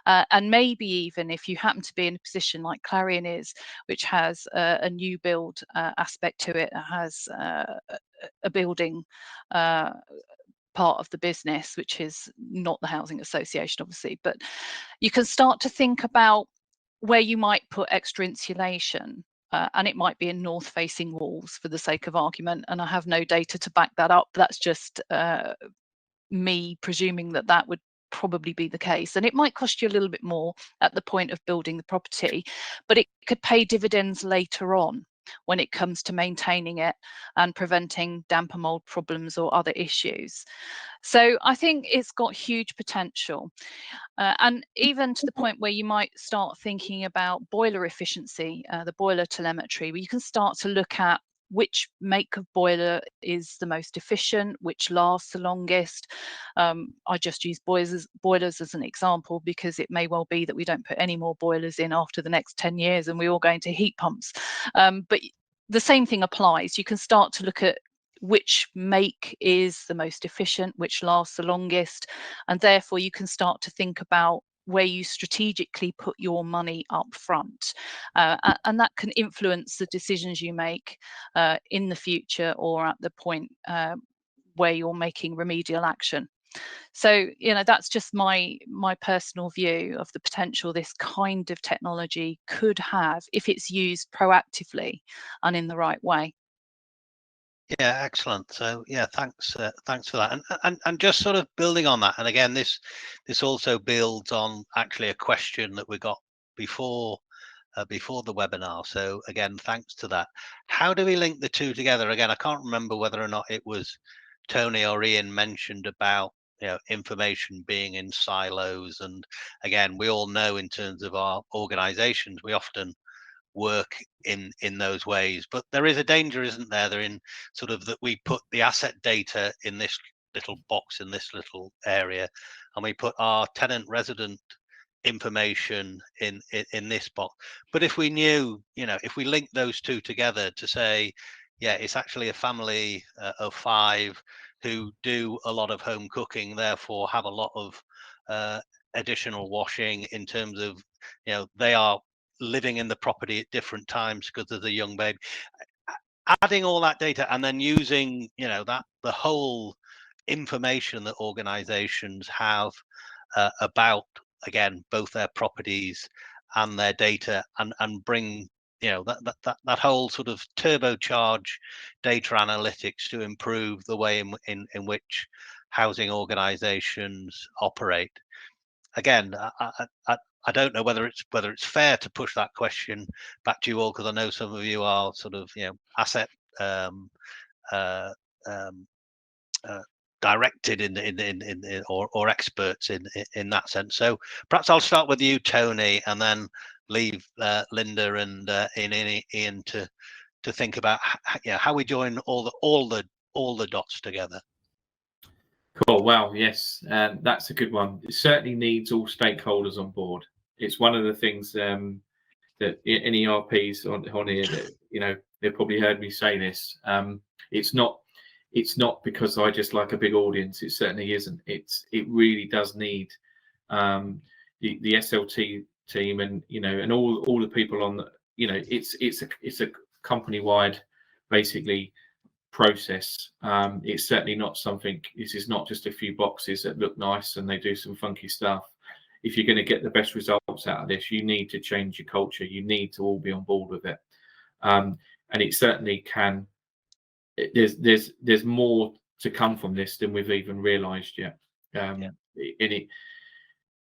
And maybe even if you happen to be in a position like Clarion is, which has a new build aspect to it, has a building part of the business, which is not the housing association, obviously, but you can start to think about where you might put extra insulation. And it might be in north-facing walls, for the sake of argument, and I have no data to back that up. That's just me presuming that would probably be the case, and it might cost you a little bit more at the point of building the property, but it could pay dividends later on when it comes to maintaining it and preventing damp and mold problems or other issues. So I think it's got huge potential, and even to the point where you might start thinking about boiler efficiency, the boiler telemetry, where you can start to look at which make of boiler is the most efficient, which lasts the longest. I just use boilers as an example, because it may well be that we don't put any more boilers in after the next 10 years and we're all going to heat pumps. But the same thing applies. You can start to look at which make is the most efficient, which lasts the longest, and therefore you can start to think about where you strategically put your money up front, and that can influence the decisions you make in the future or at the point where you're making remedial action. So, you know, that's just my personal view of the potential this kind of technology could have if it's used proactively and in the right way. Yeah, excellent. So yeah, thanks for that. And just sort of building on that, and again, this also builds on actually a question that we got before the webinar. So again, thanks to that. How do we link the two together? Again, I can't remember whether or not it was Tony or Ian mentioned about, you know, information being in silos, and again, we all know in terms of our organizations, we often work in those ways, but there is a danger, isn't there? They're in sort of that we put the asset data in this little box in this little area, and we put our tenant resident information in this box. But if we knew, you know, if we link those two together to say, yeah, it's actually a family of 5 who do a lot of home cooking, therefore have a lot of additional washing in terms of, you know, they are living in the property at different times because there's a young baby. Adding all that data and then using, you know, that the whole information that organizations have about, again, both their properties and their data, and bring, you know, that whole sort of turbocharge data analytics to improve the way in which housing organizations operate. Again, I don't know whether it's fair to push that question back to you all, because I know some of you are sort of, you know, asset directed in or experts in that sense. So perhaps I'll start with you, Tony, and then leave Linda and Ian to think about how we join all the dots together. Cool. Wow. Yes, that's a good one. It certainly needs all stakeholders on board. It's one of the things that in ERPs on here, that, you know, they've probably heard me say this. It's not because I just like a big audience. It certainly isn't. It really does need the SLT team, and, you know, and all the people on the, you know, it's a company wide basically process. It's certainly not something. This is not just a few boxes that look nice and they do some funky stuff. If you're going to get the best results out of this, you need to change your culture. You need to all be on board with it, and it certainly can. There's more to come from this than we've even realised yet.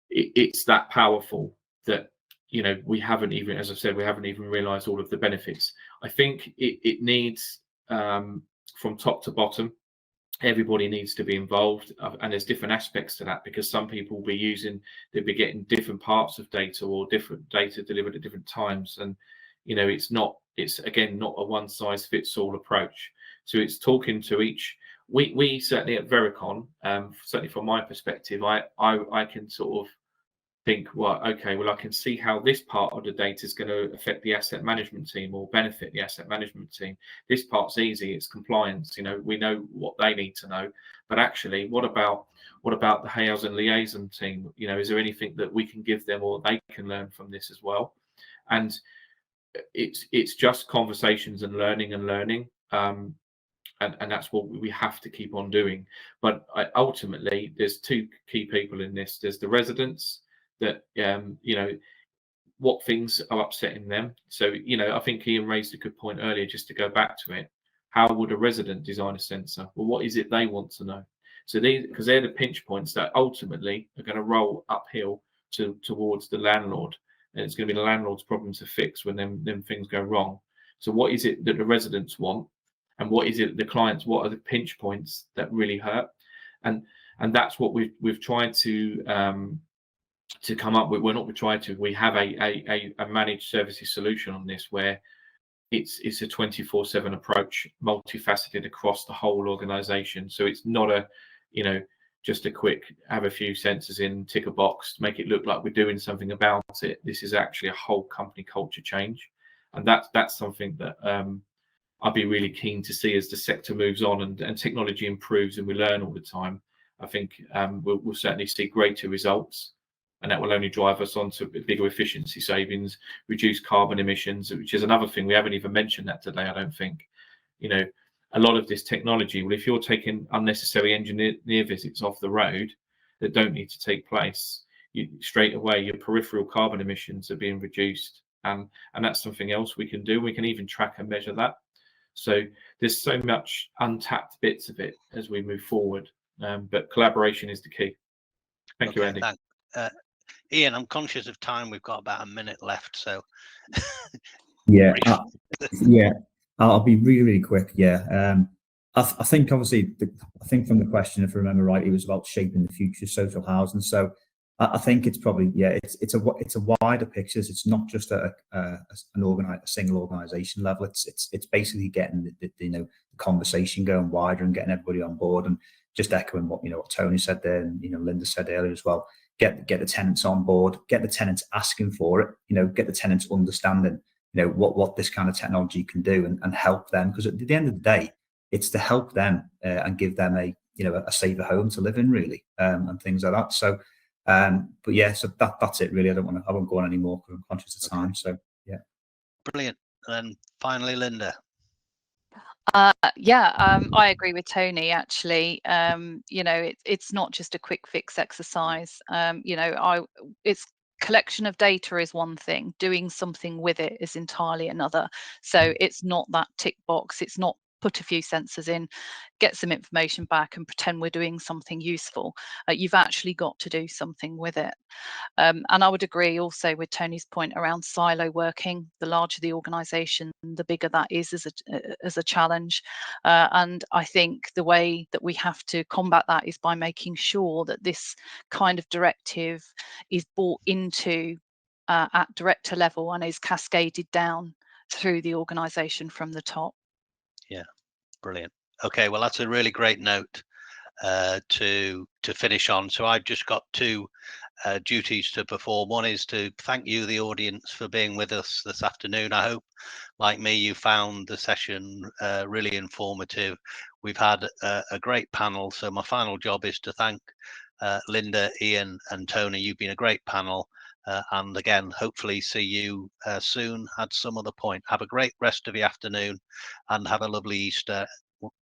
It's that powerful that, you know, we haven't even, as I said, we haven't even realised all of the benefits. I think it needs, from top to bottom, everybody needs to be involved, and there's different aspects to that, because some people will be getting different parts of data or different data delivered at different times, and, you know, it's again not a one size fits all approach. So it's talking to each. We certainly at Vericon, certainly from my perspective, I can sort of think, well, okay, well, I can see how this part of the data is going to affect the asset management team or benefit the asset management team. This part's easy, it's compliance. You know, we know what they need to know. But actually, what about the housing liaison team? You know, is there anything that we can give them or they can learn from this as well? And it's just conversations and learning. And that's what we have to keep on doing. But ultimately, there's two key people in this. There's the residents, that you know, what things are upsetting them. So, you know, I think Ian raised a good point earlier, just to go back to it. How would a resident design a sensor? Well, what is it they want to know? So because they're the pinch points that ultimately are going to roll uphill towards the landlord, and it's going to be the landlord's problem to fix when them things go wrong. So what is it that the residents want, and what is it the clients? What are the pinch points that really hurt? And that's what we've tried to come up with. We have a managed services solution on this, where it's a 24/7 approach, multifaceted across the whole organization. So it's not a, just a quick have a few sensors in, tick a box, make it look like we're doing something about it. This is actually a whole company culture change, and that's something that I'd be really keen to see as the sector moves on and technology improves and we learn all the time. I think we'll certainly see greater results, and that will only drive us on to bigger efficiency savings, reduce carbon emissions, which is another thing. We haven't even mentioned that today, I don't think. A lot of this technology, well, if you're taking unnecessary engineer visits off the road that don't need to take place, straight away your peripheral carbon emissions are being reduced. And that's something else we can do. We can even track and measure that. So there's so much untapped bits of it as we move forward. But collaboration is the key. Thank you, Andy. Ian, I'm conscious of time. We've got about a minute left, so yeah, I'll be really, really quick. Yeah, I think obviously, I think from the question, if I remember right, it was about shaping the future of social housing. So I think it's probably, it's a wider picture. It's not just a single organisation level. It's basically getting the conversation going wider and getting everybody on board, and just echoing what what Tony said there, and Linda said earlier as well. Get the tenants on board, get the tenants asking for it, get the tenants understanding, what this kind of technology can do, and help them, because at the end of the day, it's to help them and give them a safer home to live in, really, and things like that. So, but yeah, so that's it really. I won't go on anymore because I'm conscious of time. So yeah, brilliant. And finally, Linda. I agree with Tony, actually. It's not just a quick fix exercise. It's collection of data is one thing, doing something with it is entirely another. So it's not that tick box. It's not put a few sensors in, get some information back and pretend we're doing something useful. You've actually got to do something with it. And I would agree also with Tony's point around silo working. The larger the organisation, the bigger that is as a challenge. And I think the way that we have to combat that is by making sure that this kind of directive is brought into at director level and is cascaded down through the organisation from the top. Yeah, brilliant. Okay, well, that's a really great note to finish on. So I've just got two duties to perform. One is to thank you, the audience, for being with us this afternoon. I hope, like me, you found the session really informative. We've had a great panel. So my final job is to thank Linda, Ian, and Tony. You've been a great panel. And again, hopefully see you soon at some other point. Have a great rest of the afternoon and have a lovely Easter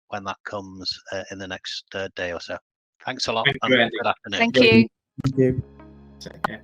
when that comes in the next day or so. Thanks a lot. Thank you, Andy. Good afternoon. Thank you. thank you. Take care.